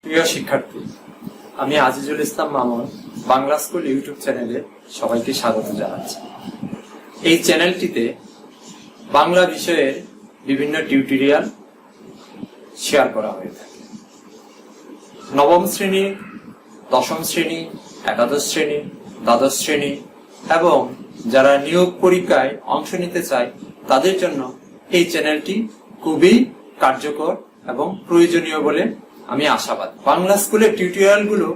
প্রিয় শিক্ষার্থী, আমি আজিজুল ইসলাম মামুন বাংলা স্কুল ইউটিউব চ্যানেলে সবাইকে স্বাগত জানাচ্ছি। এই চ্যানেলটিতে বাংলা বিষয়ের বিভিন্ন টিউটোরিয়াল শেয়ার করা হয়ে থাকে। নবম শ্রেণী, দশম শ্রেণী, একাদশ শ্রেণী, দ্বাদশ শ্রেণী এবং যারা নিয়োগ পরীক্ষায় অংশ নিতে চায় তাদের জন্য এই চ্যানেলটি খুবই কার্যকর এবং প্রয়োজনীয় বলে আমি আশাবাদী। বাংলা স্কুলের টিউটোরিয়ালগুলো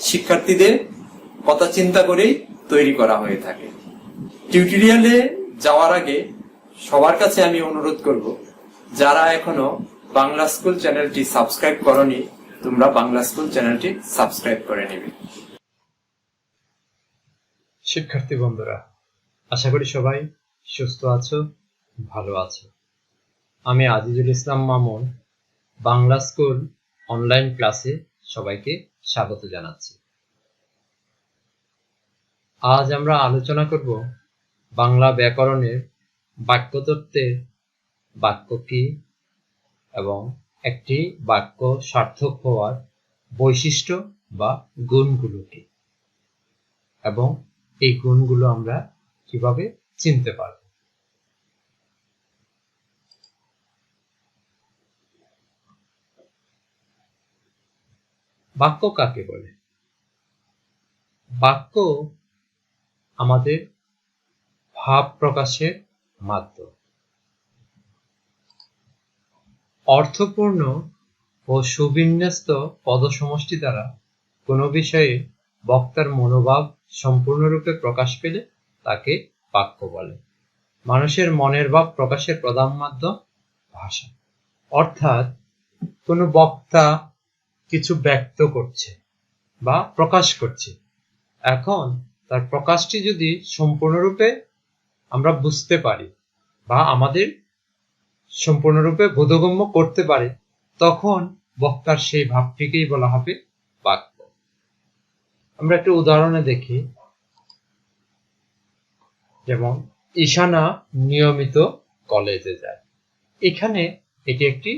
শিক্ষার্থীদের কথা চিন্তা করেই তৈরি করা হয়ে থাকে। টিউটোরিয়ালে যাওয়ার আগে সবার কাছে আমি অনুরোধ করব, যারা এখনো বাংলা স্কুল চ্যানেলটি সাবস্ক্রাইব করনি, তোমরা বাংলা স্কুল চ্যানেলটি সাবস্ক্রাইব করে নেবে। শিক্ষার্থী বন্ধুরা, আশা করি সবাই সুস্থ আছো, ভালো আছো। আমি আজিজুল ইসলাম মামুন বাংলা স্কুল অনলাইন ক্লাসে সবাইকে স্বাগত জানাচ্ছি। আজ আমরা আলোচনা করব বাংলা ব্যাকরণের বাক্যতত্ত্বের বাক্য কি এবং একটি বাক্য সার্থক হওয়ার বৈশিষ্ট্য বা গুণগুলো কি, এবং এই গুণগুলো আমরা কিভাবে চিনতে পারব। বাক্য কাকে বলে? বাক্য আমাদের ভাব প্রকাশের মাধ্যম। অর্থপূর্ণ ও সুবিন্যস্ত পদসমষ্টি দ্বারা কোনো বিষয়ে বক্তার মনোভাব সম্পূর্ণরূপে প্রকাশ পেলে তাকে বাক্য বলে। মানুষের মনের ভাব প্রকাশের প্রধান মাধ্যম ভাষা। অর্থাৎ কোনো বক্তা কিছু ব্যক্ত করছে বা প্রকাশ করছে, এখন তার প্রকাশটি যদি সম্পূর্ণরূপে আমরা বুঝতে পারি বা আমাদের সম্পূর্ণরূপে বোধগম্য করতে পারে, তখন বক্তার সেই ভাবটিকেই বলা হবে বাক্য। আমরা একটা উদাহরণে দেখি, যেমন ঈশানা নিয়মিত কলেজে যায়। এখানে এটি একটি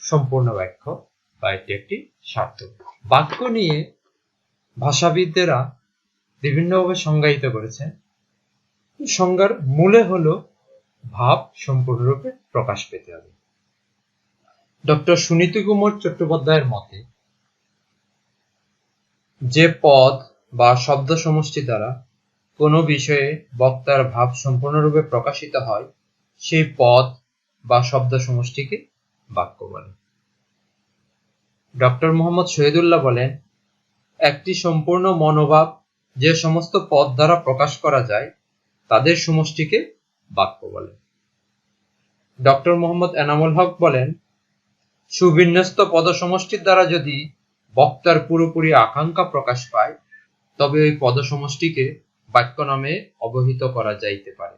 সম্পূর্ণ বাক্য বা এটি একটি সার্থক বাক্য। নিয়ে ভাষাবিদরা বিভিন্নভাবে সংজ্ঞায়িত করেছেন। সংজ্ঞার মূলে হলো ভাব সম্পূর্ণরূপে প্রকাশ পেতে হবে। ডক্টর সুনীতি কুমার চট্টোপাধ্যায়ের মতে, যে পদ বা শব্দ সমষ্টি দ্বারা কোনো বিষয়ে বক্তার ভাব সম্পূর্ণরূপে প্রকাশিত হয়, সেই পদ বা শব্দ সমষ্টিকে বাক্য বলে। ডক্টর মোহাম্মদ শহীদুল্লাহ বলেন, একটি সম্পূর্ণ মনোভাব যে সমস্ত পদ দ্বারা প্রকাশ করা যায় তাদের সমষ্টিকে বাক্য বলে। ডক্টর মোহাম্মদ এনামুল হক বলেন, সুবিন্যস্ত পদসমষ্টির দ্বারা যদি বক্তার পুরোপুরি আকাঙ্ক্ষা প্রকাশ পায়, তবে ওই পদসমষ্টিকে বাক্য নামে অবহিত করা যাইতে পারে।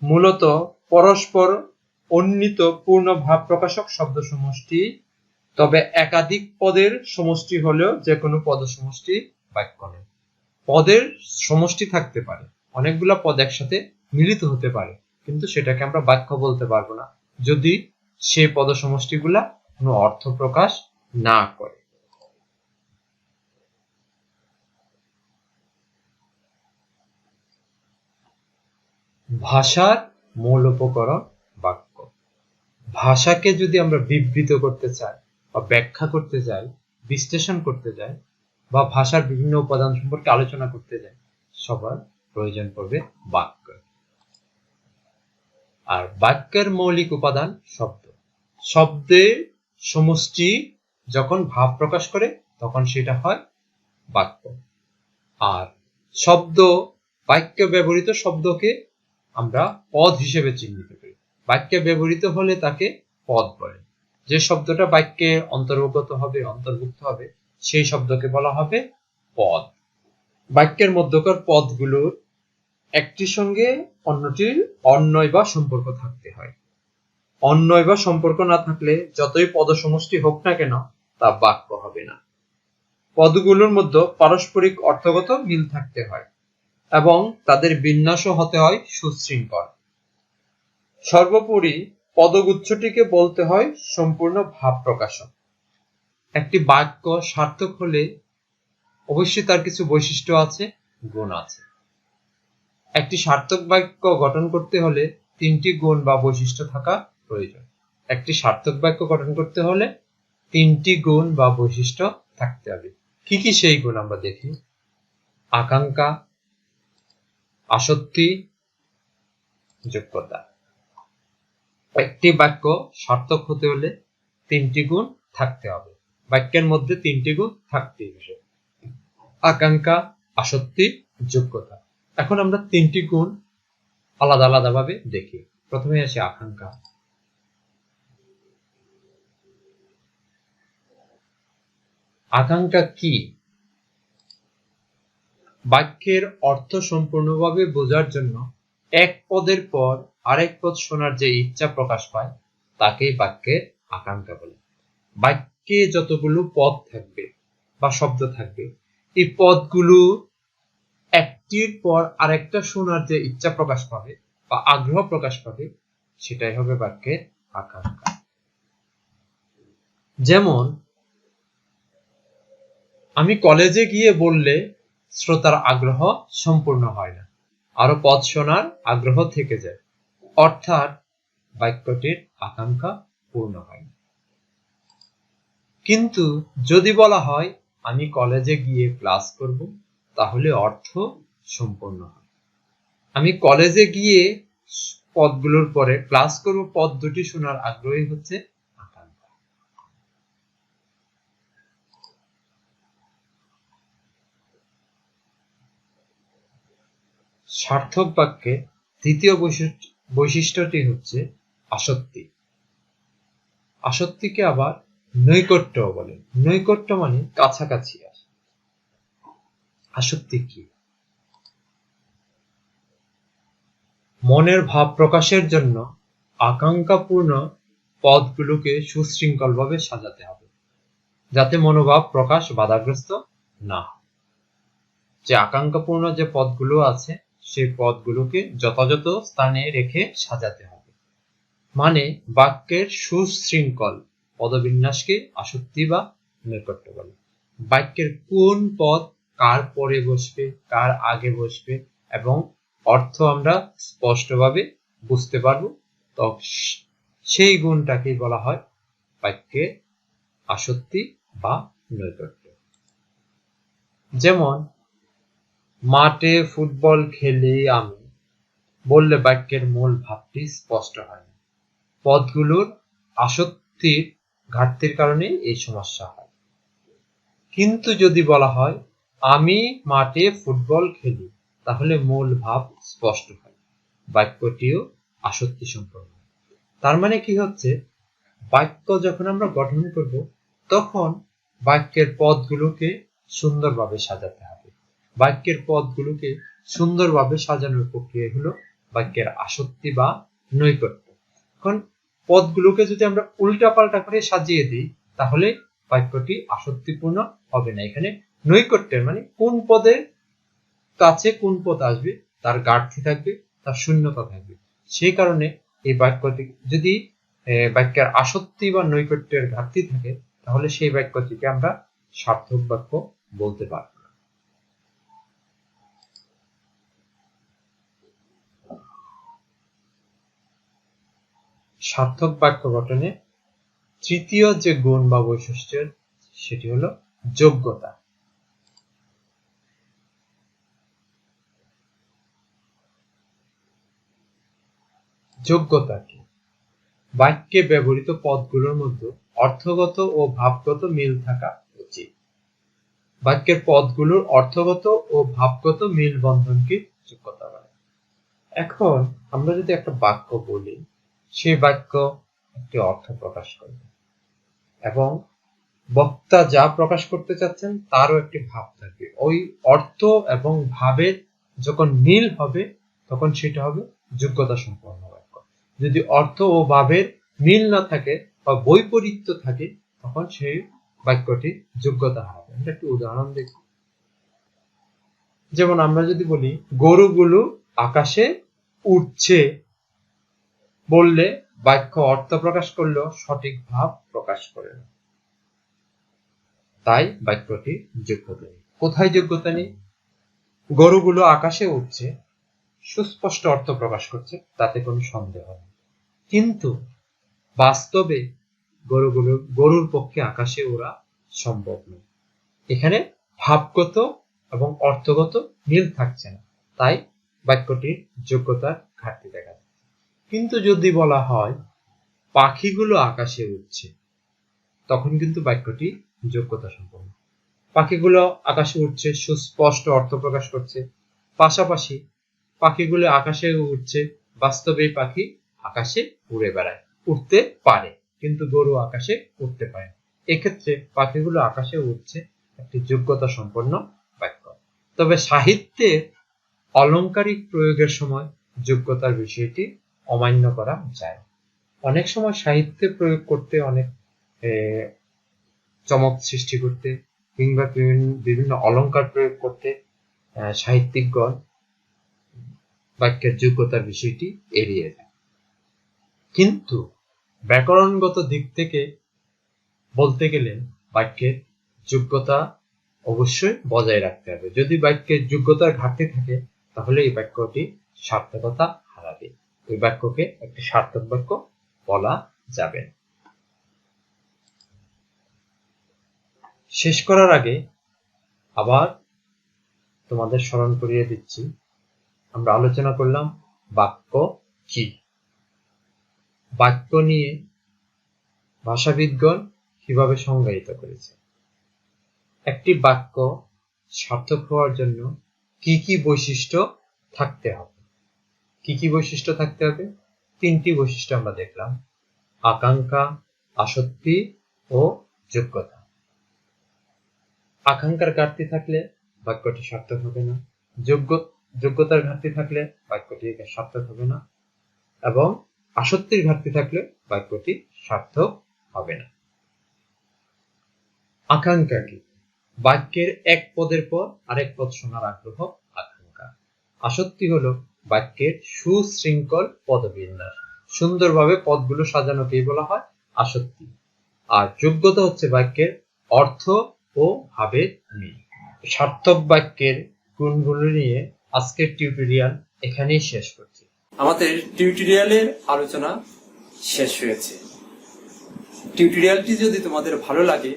মূলত পরস্পর অন্বিত পূর্ণ ভাব প্রকাশক শব্দ সমষ্টি, তবে একাধিক পদের সমষ্টি হলেও যে কোনো পদ সমষ্টি বাক্য নয়। পদের সমষ্টি থাকতে পারে, অনেকগুলা পদ একসাথে মিলিত হতে পারে, কিন্তু সেটাকে আমরা বাক্য বলতে পারবো না যদি সেই পদ সমষ্টিগুলা কোনো অর্থ প্রকাশ না করে। ভাষার মূল উপকরণ বাক্য। ভাষাকে যদি আমরা বিবৃত করতে চাই বা ব্যাখ্যা করতে চাই, বিশ্লেষণ করতে চাই, বা ভাষার বিভিন্ন উপাদান সম্পর্কে আলোচনা করতে চাই, সবার প্রয়োজন পড়বে বাক্য। আর বাক্যের মৌলিক উপাদান শব্দ। শব্দের সমষ্টি যখন ভাব প্রকাশ করে তখন সেটা হয় বাক্য। আর শব্দ, বাক্যে ব্যবহৃত শব্দকে আমরা পদ হিসেবে চিহ্নিত করি। বাক্যে ব্যবহৃত হলে তাকে পদ বলে। যে শব্দটা বাক্যে অন্তর্ভুক্ত হবে সেই শব্দকে বলা হবে পদ। বাক্যের মধ্যকার পদগুলোর একটির সঙ্গে অন্যটির অন্বয় বা সম্পর্ক থাকতে হয়। অন্বয় বা সম্পর্ক না থাকলে যতই পদ সমষ্টি হোক না কেন, তা বাক্য হবে না। পদগুলোর মধ্যে পারস্পরিক অর্থগত মিল থাকতে হয় এবং তাদের বিন্যাসও হতে হয় সুশৃঙ্খল। সর্বোপরি পদগুচ্ছটিকে বলতে হয় সম্পূর্ণ ভাব প্রকাশক। একটি বাক্য সার্থক হলে অবশ্যই তার কিছু বৈশিষ্ট্য আছে, গুণ আছে। একটি সার্থক বাক্য গঠন করতে হলে 3টি গুণ বা বৈশিষ্ট্য থাকা প্রয়োজন। একটি সার্থক বাক্য গঠন করতে হলে 3টি গুণ বা বৈশিষ্ট্য থাকতে হবে। কি কি সেই গুণ আমরা দেখি? আকাঙ্ক্ষা, আসক্তি, যোগ্যতা। একটি বাক্য সার্থক হতে হলে 3টি গুণ থাকতে হবে। বাক্যের মধ্যে 3টি গুণ থাকতে হবে: আকাঙ্ক্ষা, আসক্তি, যোগ্যতা। এখন আমরা 3টি গুণ আলাদা আলাদা ভাবে দেখি। প্রথমে আসি আকাঙ্ক্ষা। আকাঙ্ক্ষা কি? বাক্যের অর্থ সম্পূর্ণভাবে বোঝার জন্য এক পদের পর আরেক পদ শোনার যে ইচ্ছা প্রকাশ পায় তাকেই বাক্যের আকাঙ্ক্ষা বলে। বাক্যে যতগুলো পদ থাকবে বা শব্দ থাকবে, এই পদগুলো একটির পর আরেকটা শোনার যে ইচ্ছা প্রকাশ পাবে বা আগ্রহ প্রকাশ পাবে, সেটাই হবে বাক্যের আকাঙ্ক্ষা। যেমন, আমি কলেজে গিয়ে বললে শ্রোতার আগ্রহ সম্পূর্ণ হয় না, আরো পদ শোনার আগ্রহ থেকে যায়, অর্থাৎ বাক্যটির আকাঙ্ক্ষা পূর্ণ হয় না। কিন্তু যদি বলা হয় আমি কলেজে গিয়ে ক্লাস করব, তাহলে অর্থ সম্পূর্ণ হয়। আমি কলেজে গিয়ে পদগুলোর পরে ক্লাস করব পদ দুটি শোনার আগ্রহী হচ্ছে আকাঙ্ক্ষা। সার্থক বাক্যে দ্বিতীয় বৈশিষ্ট্যটি হচ্ছে আসক্তি। আসক্তিকে আবার নৈকট্য বলে। নৈকট্য মানে কাছাকাছি আসা। আসক্তি কি? মনের ভাব প্রকাশের জন্য আকাঙ্ক্ষাপূর্ণ পদগুলোকে সুশৃঙ্খলভাবে সাজাতে হবে, যাতে মনোভাব প্রকাশ বাধাগ্রস্ত না হয়। যে আকাঙ্ক্ষাপূর্ণ যে পদগুলো আছে, সেই পদগুলোকে যথাযথ স্থানে রেখে সাজাতে হবে। মানে বাক্যের সুশৃঙ্খল পদবিন্যাসকে আসক্তি বা নৈকট্য বলে। বাক্যের কোন পদ কার পরে বসবে, কার আগে বসবে এবং অর্থ আমরা স্পষ্টভাবে বুঝতে পারবো, তো সেই গুণটাকেই বলা হয় বাক্যের আসক্তি বা নৈকট্য। যেমন, মাঠে ফুটবল খেলি আমি বললে বাক্যের মূল ভাবটি স্পষ্ট হয় না। পদগুলোর আসক্তির ঘাটতির কারণে এই সমস্যা হয়। কিন্তু যদি বলা হয় আমি মাঠে ফুটবল খেলি, তাহলে মূল ভাব স্পষ্ট হয়, বাক্যটিও আসক্তি সম্পন্ন। তার মানে কি হচ্ছে, বাক্য যখন আমরা গঠন করব তখন বাক্যের পদগুলোকে সুন্দরভাবে সাজাতে হবে। বাক্যের পদগুলোকে সুন্দরভাবে সাজানোর প্রক্রিয়া হলো বাক্যের আসক্তি বা নৈকট্য। এখন পদগুলোকে যদি আমরা উল্টা পাল্টা করে সাজিয়ে দিই, তাহলে বাক্যটি আসক্তিপূর্ণ হবে না। এখানে নৈকট্যের মানে কোন পদের কাছে কোন পদ আসবে তার ঘাটতি থাকবে, তার শূন্যতা থাকবে। সেই কারণে এই বাক্যটি যদি বাক্যের আসক্তি বা নৈকট্যের ঘাটতি থাকে, তাহলে সেই বাক্যটিকে আমরা সার্থক বাক্য বলতে পারব না। সার্থক বাক্য গঠনে তৃতীয় যে গুণ বা বৈশিষ্ট্য, সেটি হলো যোগ্যতা। যোগ্যতা কি? বাক্যে ব্যবহৃত পদগুলোর মধ্যে অর্থগত ও ভাবগত মিল থাকা উচিত। বাক্যের পদগুলোর অর্থগত ও ভাবগত মিল বন্ধনকে যোগ্যতা বলে। এখন আমরা যদি একটা বাক্য বলি, সেই বাক্য একটি অর্থ প্রকাশ করবে এবং বক্তা যা প্রকাশ করতে চাচ্ছেন তারও একটি ভাব থাকবে। ওই অর্থ এবং ভাবের যখন মিল হবে তখন সেটা হবে যোগ্যতা সম্পন্ন বাক্য। যদি অর্থ ও ভাবের মিল না থাকে বা বৈপরীত্য থাকে, তখন সেই বাক্যটি যোগ্যতা হবে। আমরা একটি উদাহরণ দেখব। যেমন আমরা যদি বলি গরুগুলো আকাশে উড়ছে বললে বাক্য অর্থ প্রকাশ করলেও সঠিক ভাব প্রকাশ করে না। তাই বাক্যটি যোগ্যতা নেই। কোথায় যোগ্যতা নেই? গরুগুলো আকাশে উঠছে, সুস্পষ্ট অর্থ প্রকাশ করছে, তাতে কোনো সন্দেহ নেই। কিন্তু বাস্তবে গরুর পক্ষে আকাশে ওড়া সম্ভব নয়। এখানে ভাবগত এবং অর্থগত মিল থাকছে না, তাই বাক্যটির যোগ্যতার ঘাটতি দেখা যায়। কিন্তু যদি বলা হয় পাখিগুলো আকাশে উঠছে, তখন কিন্তু বাক্যটি যোগ্যতা সম্পন্ন। পাখিগুলো আকাশে উঠছে, সুস্পষ্ট অর্থ প্রকাশ করছে। পাশাপাশি পাখিগুলো আকাশে উঠছে, বাস্তবে পাখি আকাশে উড়ে বেড়ায়, উঠতে পারে, কিন্তু গরু আকাশে উঠতে পারে। এক্ষেত্রে পাখিগুলো আকাশে উঠছে একটি যোগ্যতা সম্পন্ন বাক্য। তবে সাহিত্যে অলংকারিক প্রয়োগের সময় যোগ্যতার বিষয়টি অমান্য করা যায়। অনেক সময় সাহিত্যে প্রয়োগ করতে, অনেক চমক সৃষ্টি করতে কিংবা বিভিন্ন অলংকার প্রয়োগ করতে সাহিত্যিকগণ বাক্যের যোগ্যতার বিষয়টি এড়িয়ে যায়। কিন্তু ব্যাকরণগত দিক থেকে বলতে গেলে বাক্যের যোগ্যতা অবশ্যই বজায় রাখতে হবে। যদি বাক্যের যোগ্যতার ঘাটতি থাকে, তাহলে এই বাক্যটি সার্থকতা হারাবে। এই বাক্যকে একটি সার্থক বাক্য বলা যাবে। শেষ করার আগে আবার তোমাদের স্মরণ করিয়ে দিচ্ছি, আমরা আলোচনা করলাম বাক্য কি। বাক্য নিয়ে ভাষাবিদগণ কিভাবে সংজ্ঞায়িত করেছে। একটি বাক্য সার্থক হওয়ার জন্য কি কি বৈশিষ্ট্য থাকতে হবে। কি কি বৈশিষ্ট্য থাকতে হবে? 3টি বৈশিষ্ট্য আমরা দেখলাম: আকাঙ্ক্ষা, আসক্তি ও যোগ্যতা। আকাঙ্ক্ষার ঘাটতি থাকলে বাক্যটি সার্থক হবে না, যোগ্যতার ঘাটতি থাকলে বাক্যটি সার্থক হবে না, এবং আসক্তির ঘাটতি থাকলে বাক্যটি সার্থক হবে না। আকাঙ্ক্ষা কি? বাক্যের এক পদের পর আরেক পদ শোনার আগ্রহ আকাঙ্ক্ষা। আসক্তি হলো বাক্যের সুশৃঙ্খল পদবিন্যাস, সুন্দরভাবে পদগুলো সাজানোকেই বলা হয় আসক্তি। আর যোগ্যতা হচ্ছে বাক্যের অর্থ ও ভাবের মিল। সার্থক বাক্যের গুণগুলো নিয়ে আজকের টিউটোরিয়াল এখানেই শেষ করছি। আমাদের টিউটোরিয়ালের আলোচনা শেষ হয়েছে। টিউটোরিয়ালটি যদি তোমাদের ভালো লাগে,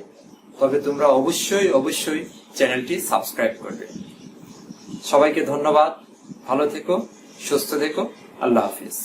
তবে তোমরা অবশ্যই চ্যানেলটি সাবস্ক্রাইব করবে। সবাইকে ধন্যবাদ। ভালো থেকো, সুস্থ থেকো। আল্লাহ হাফিজ।